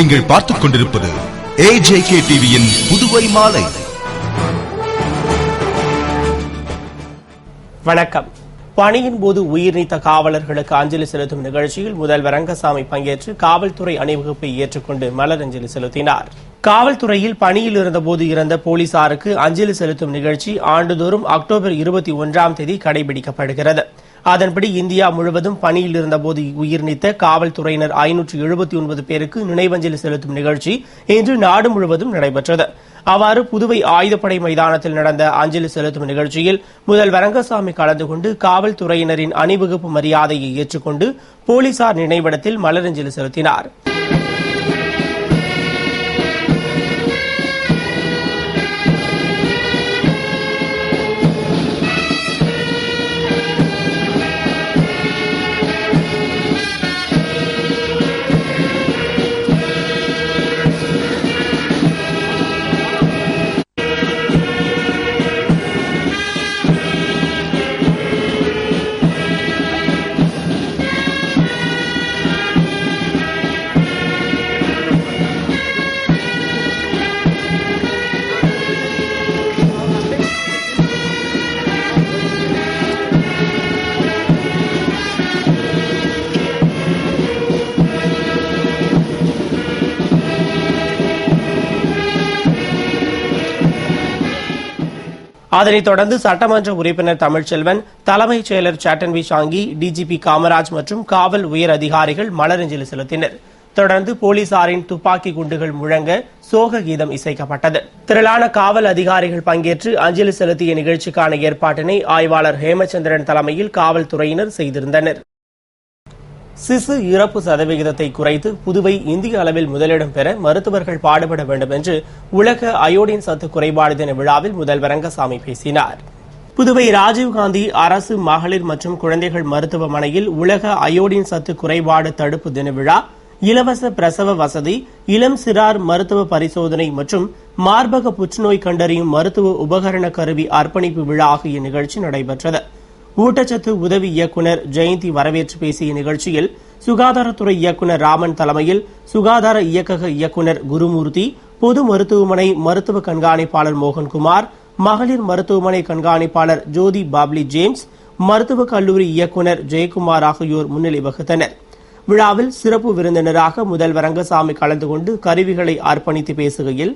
நீங்கள் பார்த்துக் கொண்டிருப்பது AJK டிவியின் புதுவை மாலை. வணக்கம். பணியின் போது உயிர் நீத்த காவலர்களுக்கு அஞ்சலி செலுத்தும் நிகழ்ச்சியில் முதல்வர் ரங்கசாமி பங்கேற்று காவல்துறை அணிவகுப்பை ஏற்றுக்கொண்டு மலரஞ்சலி செலுத்தினார். காவல்துறையில் பணியில் இருந்தபோது இறந்த போலீசாருக்கு அஞ்சலி செலுத்தும் நிகழ்ச்சி ஆண்டுதோறும் அக்டோபர் 21ஆம் தேதி கடைபிடிக்கப்படுகிறது. அதன்படி இந்தியா முழுவதும் பணியில் இருந்தபோது உயிர் நீத்த காவல்துறையினர் 579 பேருக்கு நினைவஞ்சலி செலுத்தும் நிகழ்ச்சி இன்று நாடு முழுவதும் நடைபெற்றது. அவ்வாறு புதுவை ஆயுதப்படை மைதானத்தில் நடந்த அஞ்சலி செலுத்தும் நிகழ்ச்சியில் முதல்வர் ரங்கசாமி கலந்து கொண்டு காவல்துறையினரின் அணிவகுப்பு மரியாதையை ஏற்றுக்கொண்டு போலீசார் நினைவிடத்தில் மலரஞ்சலி செலுத்தினார். அதனைத் தொடர்ந்து சட்டமன்ற உறுப்பினர் தமிழ்ச்செல்வன், தலைமைச் செயலர் சாட்டன்வி சாங்கி, டிஜிபி காமராஜ் மற்றும் காவல் உயர் அதிகாரிகள் மலரஞ்சலி செலுத்தினர். தொடர்ந்து போலீசாரின் துப்பாக்கி குண்டுகள் முழங்க சோக கீதம் இசைக்கப்பட்டது. திரளான காவல் அதிகாரிகள் பங்கேற்று அஞ்சலி செலுத்திய நிகழ்ச்சிக்கான ஏற்பாட்டினை ஆய்வாளர் ஹேமச்சந்திரன் தலைமையில் காவல்துறையினர் செய்திருந்தனர். சிசு இறப்பு சதவிகிதத்தை குறைத்து புதுவை இந்திய அளவில் முதலிடம் பெற மருத்துவர்கள் பாடுபட வேண்டும் என்று உலக அயோடின் சத்து குறைபாடு தின விழாவில் முதல்வர் ரங்கசாமி பேசினார். புதுவை ராஜீவ்காந்தி அரசு மகளிர் மற்றும் குழந்தைகள் மருத்துவமனையில் உலக அயோடின் சத்து குறைபாடு தடுப்பு தின விழா, இலவச பிரசவ வசதி, இளம் சிறார் மருத்துவ பரிசோதனை மற்றும் மார்பக புற்றுநோய் கண்டறியும் மருத்துவ உபகரண கருவி அர்ப்பணிப்பு விழா ஆகிய நிகழ்ச்சி நடைபெற்றது. ஊட்டச்சத்து உதவி இயக்குநர் ஜெயந்தி வரவேற்று பேசிய நிகழ்ச்சியில் சுகாதாரத்துறை இயக்குநர் ராமன் தலைமையில் சுகாதார இயக்கக இயக்குநர் குருமூர்த்தி, பொது மருத்துவமனை மருத்துவ கண்காணிப்பாளர் மோகன்குமார், மகளிர் மருத்துவமனை கண்காணிப்பாளர் ஜோதி பாப்லி ஜேம்ஸ், மருத்துவக் கல்லூரி இயக்குநர் ஜெயக்குமார் ஆகியோர் முன்னிலை வகித்தனர். விழாவில் சிறப்பு விருந்தினராக முதல்வர் ரங்கசாமி கலந்து கொண்டு கருவிகளை அர்ப்பணித்து பேசுகையில்,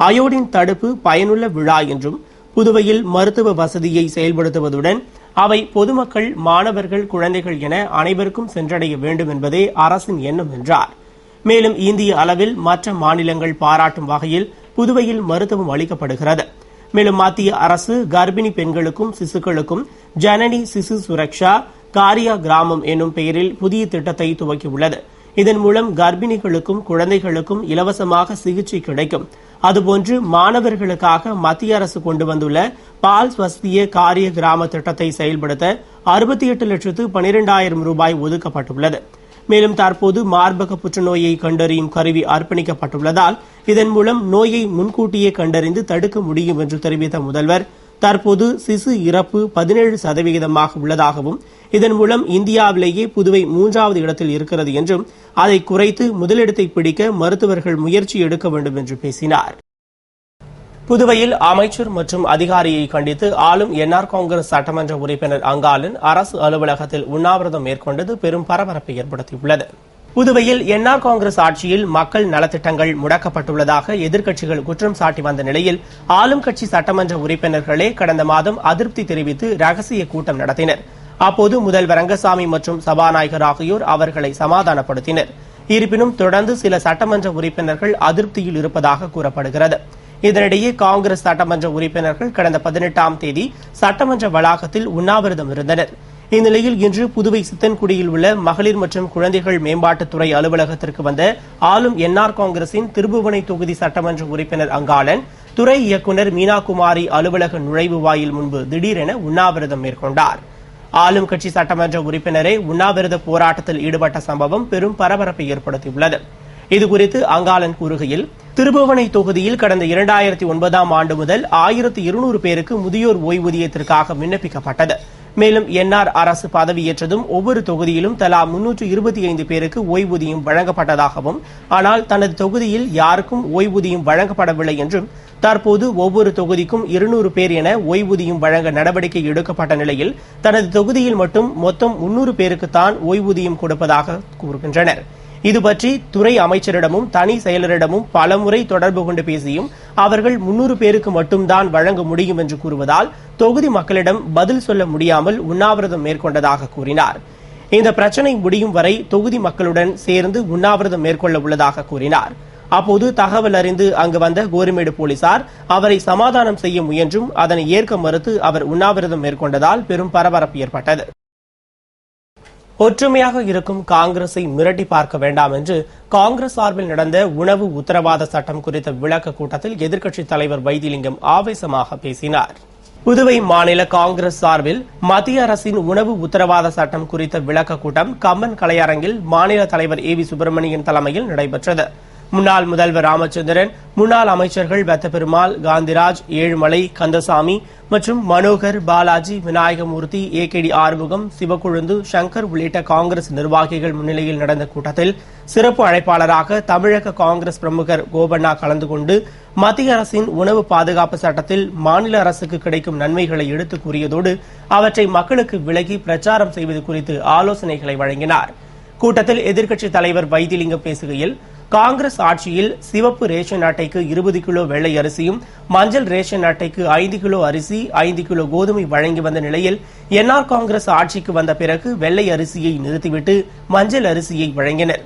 அயோடின் தடுப்பு பயனுள்ள விழா என்றும் புதுவையில் மருத்துவ வசதியை செயல்படுத்துவதுடன் அவை பொதுமக்கள், மாணவர்கள், குழந்தைகள் என அனைவருக்கும் சென்றடைய வேண்டும் என்பதே அரசின் எண்ணம் என்றார். மேலும் இந்திய அளவில் மற்ற மாநிலங்கள் பாராட்டும் வகையில் புதுவையில் மருத்துவம் அளிக்கப்படுகிறது. மேலும் மத்திய அரசு கர்ப்பிணி பெண்களுக்கும் சிசுக்களுக்கும் ஜனனி சிசு சுரக்ஷா காரியா கிராமம் என்னும் பெயரில் புதிய திட்டத்தை துவக்கியுள்ளது. இதன் மூலம் கர்ப்பிணிகளுக்கும் குழந்தைகளுக்கும் இலவசமாக சிகிச்சை கிடைக்கும். அதுபோன்று மாணவர்களுக்காக மத்திய அரசு கொண்டு வந்துள்ள பால் ஸ்வஸ்திய காரிய கிராம திட்டத்தை செயல்படுத்த 68,12,000 ரூபாய் ஒதுக்கப்பட்டுள்ளது. மேலும் தற்போது மார்பக புற்றுநோயை கண்டறியும் கருவி அர்ப்பணிக்கப்பட்டுள்ளதால் இதன் மூலம் நோயை முன்கூட்டியே கண்டறிந்து தடுக்க முடியும் என்று தெரிவித்த முதல்வர், தற்போது சிசு இறப்பு 17% உள்ளதாகவும் இதன் மூலம் இந்தியாவிலேயே புதுவை 3வது இடத்தில் இருக்கிறது என்றும் அதை குறைத்து முதலிடத்தை பிடிக்க மருத்துவர்கள் முயற்சி எடுக்க வேண்டும் என்று பேசினார். புதுவையில் அமைச்சர் மற்றும் அதிகாரியை கண்டித்து ஆளும் என்ஆர் காங்கிரஸ் சட்டமன்ற உறுப்பினர் அங்காளன் அரசு அலுவலகத்தில் உண்ணாவிரதம் மேற்கொண்டது பெரும் பரபரப்பை ஏற்படுத்தியுள்ளது. புதுவையில் என்ஆர் காங்கிரஸ் ஆட்சியில் மக்கள் நலத்திட்டங்கள் முடக்கப்பட்டுள்ளதாக எதிர்க்கட்சிகள் குற்றம் சாட்டி வந்த நிலையில் ஆளும் கட்சி சட்டமன்ற உறுப்பினர்களே கடந்த மாதம் அதிருப்தி தெரிவித்து ரகசிய கூட்டம் நடத்தினர். அப்போது முதல்வர் ரங்கசாமி மற்றும் சபாநாயகர் ஆகியோர் அவர்களை சமாதானப்படுத்தினர். இருப்பினும் தொடர்ந்து சில சட்டமன்ற உறுப்பினர்கள் அதிருப்தியில் இருப்பதாக கூறப்படுகிறது. இதனிடையே காங்கிரஸ் சட்டமன்ற உறுப்பினர்கள் கடந்த 18ஆம் தேதி சட்டமன்ற வளாகத்தில் உண்ணாவிரதம் இருந்தனர். இந்நிலையில் இன்று புதுவை சித்தன்குடியில் உள்ள மகளிர் மற்றும் குழந்தைகள் மேம்பாட்டுத்துறை அலுவலகத்திற்கு வந்த ஆளும் என்ஆர் காங்கிரசின் திருபுவனை தொகுதி சட்டமன்ற உறுப்பினர் அங்காளன், துறை இயக்குநர் மீனாகுமாரி அலுவலக நுழைவு வாயில் முன்பு திடீரென உண்ணாவிரதம் மேற்கொண்டார். ஆளும் கட்சி சட்டமன்ற உறுப்பினரே உண்ணாவிரத போராட்டத்தில் ஈடுபட்ட சம்பவம் பெரும் பரபரப்பை ஏற்படுத்தியுள்ளது. இதுகுறித்து அங்காளன் கூறுகையில், திருபுவனை தொகுதியில் கடந்த 2009ஆம் ஆண்டு முதல் 1200 பேருக்கு முதியோர் ஓய்வூதியத்திற்காக விண்ணப்பிக்கப்பட்டது. மேலும் என்ஆர் அரசு பதவியேற்றதும் ஒவ்வொரு தொகுதியிலும் தலா 325 பேருக்கு ஓய்வூதியம் வழங்கப்பட்டதாகவும், ஆனால் தனது தொகுதியில் யாருக்கும் ஓய்வூதியம் வழங்கப்படவில்லை என்றும், தற்போது ஒவ்வொரு தொகுதிக்கும் 200 பேர் என ஓய்வூதியம் வழங்க நடவடிக்கை எடுக்கப்பட்ட நிலையில் தனது தொகுதியில் மட்டும் மொத்தம் 300 பேருக்குத்தான் ஓய்வூதியம் கொடுப்பதாக கூறுகின்றனர். இதுபற்றி துறை அமைச்சரிடமும் தனி செயலரிடமும் பலமுறை தொடர்பு கொண்டு பேசியும் அவர்கள் 300 பேருக்கு மட்டும்தான் வழங்க முடியும் என்று கூறுவதால் தொகுதி மக்களிடம் பதில் சொல்ல முடியாமல் உண்ணாவிரதம் மேற்கொண்டதாக கூறினார். இந்த பிரச்சினை முடியும் வரை தொகுதி மக்களுடன் சேர்ந்து உண்ணாவிரதம் மேற்கொள்ள உள்ளதாக கூறினார். அப்போது தகவல் அறிந்து அங்கு வந்த கோரிமேடு போலீசார் அவரை சமாதானம் செய்ய முயன்றும் அதனை ஏற்க மறுத்து அவர் உண்ணாவிரதம் மேற்கொண்டதால் பெரும் பரபரப்பு ஏற்பட்டது. ஒற்றுமையாக இருக்கும் காங்கிரஸை மிரட்டி பார்க்க வேண்டாம் என்று காங்கிரஸ் சார்பில் நடந்த உணவு உத்தரவாத சட்டம் குறித்த விளக்க கூட்டத்தில் எதிர்க்கட்சித் தலைவர் வைத்திலிங்கம் ஆவேசமாக பேசினார். புதுவை மாநில காங்கிரஸ் சார்பில் மத்திய அரசின் உணவு உத்தரவாத சட்டம் குறித்த விளக்க கூட்டம் கம்பன் கலையரங்கில் மாநில தலைவர் ஏ வி சுப்பிரமணியன் தலைமையில் நடைபெற்றது. முன்னாள் முதல்வர் ராமச்சந்திரன், முன்னாள் அமைச்சர்கள் பெத்தபெருமாள், காந்திராஜ், ஏழுமலை, கந்தசாமி மற்றும் மனோகர், பாலாஜி, விநாயகமூர்த்தி, ஏகேடி ஆறுமுகம், சிவக்கொழுந்து, சங்கர் உள்ளிட்ட காங்கிரஸ் நிர்வாகிகள் முன்னிலையில் நடந்த கூட்டத்தில் சிறப்பு அழைப்பாளராக தமிழக காங்கிரஸ் பிரமுகர் கோபண்ணா கலந்து கொண்டு மத்திய அரசின் உணவு பாதுகாப்பு சட்டத்தில் மாநில அரசுக்கு கிடைக்கும் நன்மைகளை எடுத்துக் கூறியதோடு அவற்றை மக்களுக்கு விளக்கி பிரச்சாரம் செய்வது குறித்து ஆலோசனைகளை வழங்கினார். கூட்டத்தில் எதிர்க்கட்சித் தலைவர் வைத்திலிங்கம் பேசுகையில், காங்கிரஸ் ஆட்சியில் சிவப்பு ரேஷன் அட்டைக்கு 20 கிலோ வெள்ளை அரிசியும், மஞ்சள் ரேஷன் அட்டைக்கு 5 கிலோ அரிசி, 5 கிலோ கோதுமை வழங்கி வந்த நிலையில் என்ஆர் காங்கிரஸ் ஆட்சிக்கு வந்த பிறகு வெள்ளை அரிசியை நிறுத்திவிட்டு மஞ்சள் அரிசியை வழங்கினர்.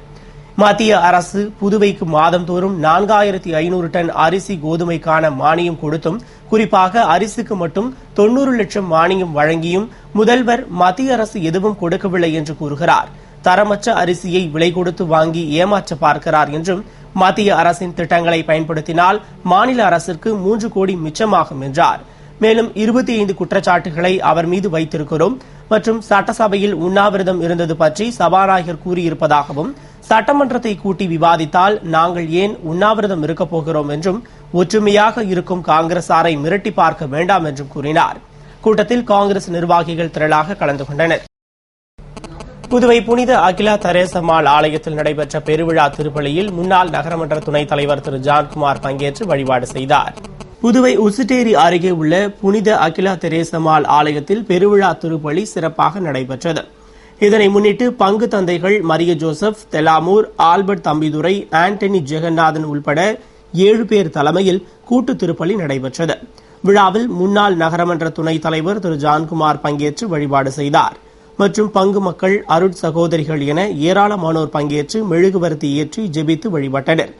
மத்திய அரசு புதுவைக்கு மாதந்தோறும் 4500 டன் அரிசி கோதுமைக்கான மானியம் கொடுத்தும், குறிப்பாக அரிசிக்கு மட்டும் 90 லட்சம் மானியம் வழங்கியும் முதல்வர் மத்திய அரசு எதுவும் கொடுக்கவில்லை என்று கூறுகிறார். தரமற்ற அரிசியை விலை கொடுத்து வாங்கி ஏமாற்ற பார்க்கிறார் என்றும், மத்திய அரசின் திட்டங்களை பயன்படுத்தினால் மாநில அரசிற்கு 3 கோடி மிச்சமாகும் என்றார். மேலும் 25 குற்றச்சாட்டுகளை அவர் மீது வைத்திருக்கிறோம் மற்றும் சட்டசபையில் உண்ணாவிரதம் இருந்தது பற்றி சபாநாயகர் கூறியிருப்பதாகவும், சட்டமன்றத்தை கூட்டி விவாதித்தால் நாங்கள் ஏன் உண்ணாவிரதம் இருக்கப் போகிறோம் என்றும், ஒற்றுமையாக இருக்கும் காங்கிரசாரை மிரட்டி பார்க்க வேண்டாம் என்றும் கூறினார். கூட்டத்தில் காங்கிரஸ் நிர்வாகிகள் திரளாக கலந்து கொண்டனர். புதுவை புனித அகிலா தெரேசம்மாள் ஆலயத்தில் நடைபெற்ற பெருவிழா திருப்பலியில் முன்னாள் நகரமன்ற துணைத் தலைவர் திரு ஜான்குமார் பங்கேற்று வழிபாடு செய்தார். புதுவை உசுட்டேரி அருகே உள்ள புனித அகிலா தெரேசம்மாள் ஆலயத்தில் பெருவிழா திருப்பலி சிறப்பாக நடைபெற்றது. இதனை முன்னிட்டு பங்கு தந்தைகள் மரிய ஜோசப், தெலாமூர், ஆல்பர்ட் தம்பிதுரை, ஆண்டனி ஜெகநாதன் உள்பட 7 பேர் தலைமையில் கூட்டு திருப்பலி நடைபெற்றது. விழாவில் முன்னாள் நகரமன்ற துணைத் தலைவர் திரு ஜான்குமார் பங்கேற்று வழிபாடு செய்தார் மற்றும் பங்கு மக்கள், அருட் சகோதரிகள் என ஏராளமானோர் பங்கேற்று மெழுகுவர்த்தி ஏற்றி ஜெபித்து வழிபட்டனர்.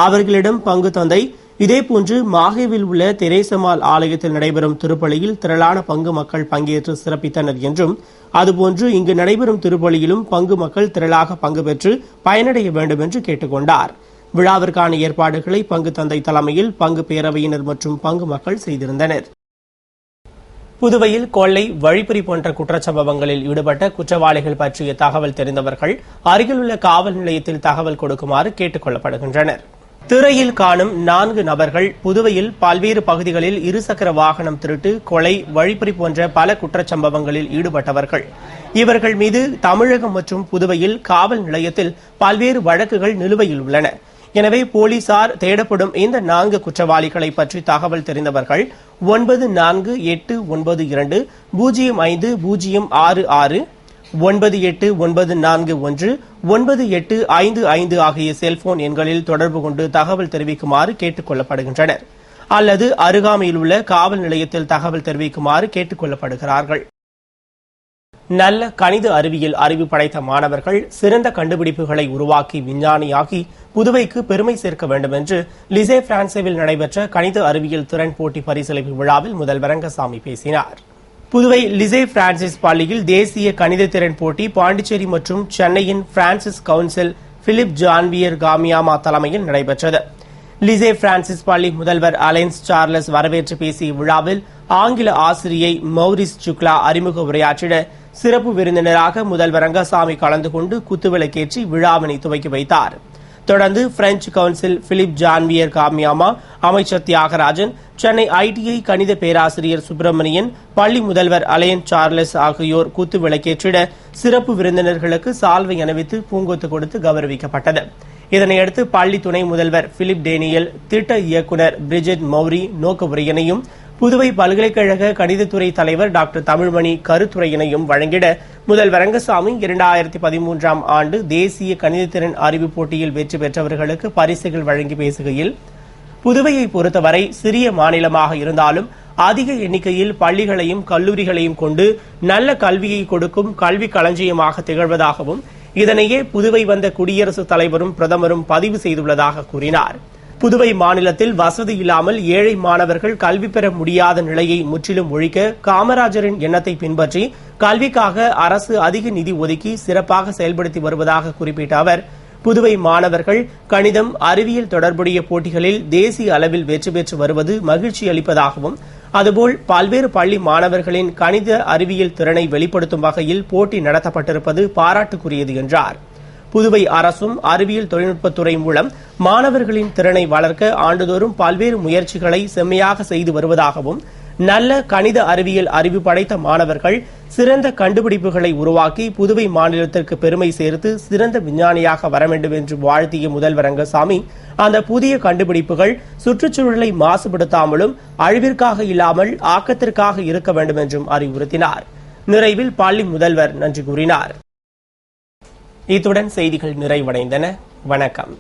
அவர்களிடம் பங்கு தந்தை, இதேபோன்று மாஹேவில் உள்ள தெரேசம்மாள் ஆலயத்தில் நடைபெறும் திருப்பலியில் திரளான பங்கு மக்கள் பங்கேற்று சிறப்பித்தனர் என்றும், அதுபோன்று இங்கு நடைபெறும் திருப்பலியிலும் பங்கு மக்கள் திரளாக பங்கு பெற்று பயனடைய வேண்டும் என்று கேட்டுக் கொண்டார். விழாவிற்கான ஏற்பாடுகளை பங்கு தந்தை தலைமையில் பங்கு பேரவையினர் மற்றும் பங்கு மக்கள் செய்திருந்தனர். புதுவையில் கொள்ளை, வழிப்பறி போன்ற குற்றச்சம்பவங்களில் ஈடுபட்ட குற்றவாளிகள் பற்றிய தகவல் தெரிந்தவர்கள் அருகிலுள்ள காவல் நிலையத்தில் தகவல் கொடுக்குமாறு கேட்டுக் கொள்ளப்படுகின்றனர். திரையில் காணும் 4 நபர்கள் புதுவையில் பல்வேறு பகுதிகளில் இருசக்கர வாகனம் திருட்டு, கொலை, வழிப்பறி போன்ற பல குற்றச்சம்பவங்களில் ஈடுபட்டவர்கள். இவர்கள் மீது தமிழகம் மற்றும் புதுவையில் காவல் நிலையத்தில் பல்வேறு வழக்குகள் நிலுவையில் உள்ளன. எனவே போலீசார் தேடப்படும் இந்த 4 குற்றவாளிகளை பற்றி தகவல் தெரிந்தவர்கள் 9489205066 98941 9855 ஆகிய செல்போன் எண்களில் தொடர்பு கொண்டு தகவல் தெரிவிக்குமாறு கேட்டுக் கொள்ளப்படுகின்றனர். அல்லது அருகாமையில் உள்ள காவல் நிலையத்தில் தகவல் தெரிவிக்குமாறு கேட்டுக் கொள்ளப்படுகிறார்கள். நல்ல கணித அறிவியல் அறிவு படைத்த மாணவர்கள் சிறந்த கண்டுபிடிப்புகளை உருவாக்கி விஞ்ஞானியாகி புதுவைக்கு பெருமை சேர்க்க வேண்டும் என்று லிசே பிரான்சேவில் நடைபெற்ற கணித அறிவியல் திறன் போட்டி பரிசளிப்பு விழாவில் முதல்வர் ரங்கசாமி பேசினார். புதுவை லிசே பிரான்சிஸ் பள்ளியில் தேசிய கணித திறன் போட்டி பாண்டிச்சேரி மற்றும் சென்னையின் பிரான்சிஸ் கவுன்சில் பிலிப் ஜான்வியர் காமியாமா தலைமையில் நடைபெற்றது. லிசே பிரான்சிஸ் பள்ளி முதல்வர் அலைன்ஸ் சார்லஸ் வரவேற்று பேசிய விழாவில் ஆங்கில ஆசிரியை மௌரிஸ் சுக்லா அறிமுக உரையாற்றிட சிறப்பு விருந்தினராக முதல்வர் ரங்கசாமி கலந்து கொண்டு குத்துவிளக்கேற்றி விழாவினை துவக்கி வைத்தார். தொடர்ந்து பிரெஞ்சு கவுன்சில் பிலிப் ஜான்வியர் காமியாமா, அமைச்சர் தியாகராஜன், சென்னை ITI கணித பேராசிரியர் சுப்பிரமணியன், பள்ளி முதல்வர் அலையன் சார்லஸ் ஆகியோர் குத்து விளக்கேற்றிட சிறப்பு விருந்தினர்களுக்கு சால்வை அணிவித்து பூங்கொத்து கொடுத்து கௌரவிக்கப்பட்டது. இதனையடுத்து பள்ளி துணை முதல்வர் பிலிப் டேனியல், திட்ட இயக்குநர் பிரிஜெட் மௌரி நோக்க உரையினையும், புதுவை பல்கலைக்கழக கணிதத்துறை தலைவர் டாக்டர் தமிழ்மணி கருத்துரையினையும் வழங்கிட முதல்வர் ரங்கசாமி 2013ஆம் ஆண்டு தேசிய கணிதத்திறன் அறிவு போட்டியில் வெற்றி பெற்றவர்களுக்கு பரிசுகள் வழங்கி பேசுகையில், புதுவையை பொறுத்தவரை சிறிய மாநிலமாக இருந்தாலும் அதிக எண்ணிக்கையில் பள்ளிகளையும் கல்லூரிகளையும் கொண்டு நல்ல கல்வியை கொடுக்கும் கல்வி களஞ்சியமாக திகழ்வதாகவும், இதனையே புதுவை வந்த குடியரசுத் தலைவரும் பிரதமரும் பதிவு செய்துள்ளதாக கூறினார். புதுவை மாநிலத்தில் வசதி இல்லாமல் ஏழை மாணவர்கள் கல்வி பெற முடியாத நிலையை முற்றிலும் ஒழிக்க காமராஜரின் எண்ணத்தை பின்பற்றி கல்விக்காக அரசு அதிக நிதி ஒதுக்கி சிறப்பாக செயல்படுத்தி வருவதாக குறிப்பிட்ட அவர், புதுவை மாணவர்கள் கணிதம், அறிவியல் தொடர்புடைய போட்டிகளில் தேசிய அளவில் வெற்றி பெற்று வருவது மகிழ்ச்சி அளிப்பதாகவும், அதுபோல் பல்வேறு பள்ளி மாணவர்களின் கணித அறிவியல் திறனை வெளிப்படுத்தும் வகையில் போட்டி நடத்தப்பட்டிருப்பது பாராட்டுக்குரியது என்றார். புதுவை அரசும் அறிவியல் தொழில்நுட்பத்துறை மூலம் மாணவர்களின் திறனை வளர்க்க ஆண்டுதோறும் பல்வேறு முயற்சிகளை செம்மையாக செய்து வருவதாகவும், நல்ல கணித அறிவியல் அறிவு படைத்த மாணவர்கள் சிறந்த கண்டுபிடிப்புகளை உருவாக்கி புதுவை மாநிலத்திற்கு பெருமை சேர்த்து சிறந்த விஞ்ஞானியாக வர வேண்டும் என்று வாழ்த்திய முதல்வர் ரங்கசாமி, அந்த புதிய கண்டுபிடிப்புகள் சுற்றுச்சூழலை மாசுபடுத்தாமலும் அழிவிற்காக இல்லாமல் ஆக்கத்திற்காக இருக்க வேண்டும் என்றும் அறிவுறுத்தினார். நிறைவில் பள்ளி முதல்வர் நன்றி கூறினார். இத்துடன் செய்திகள் நிறைவடைந்தன. வணக்கம்.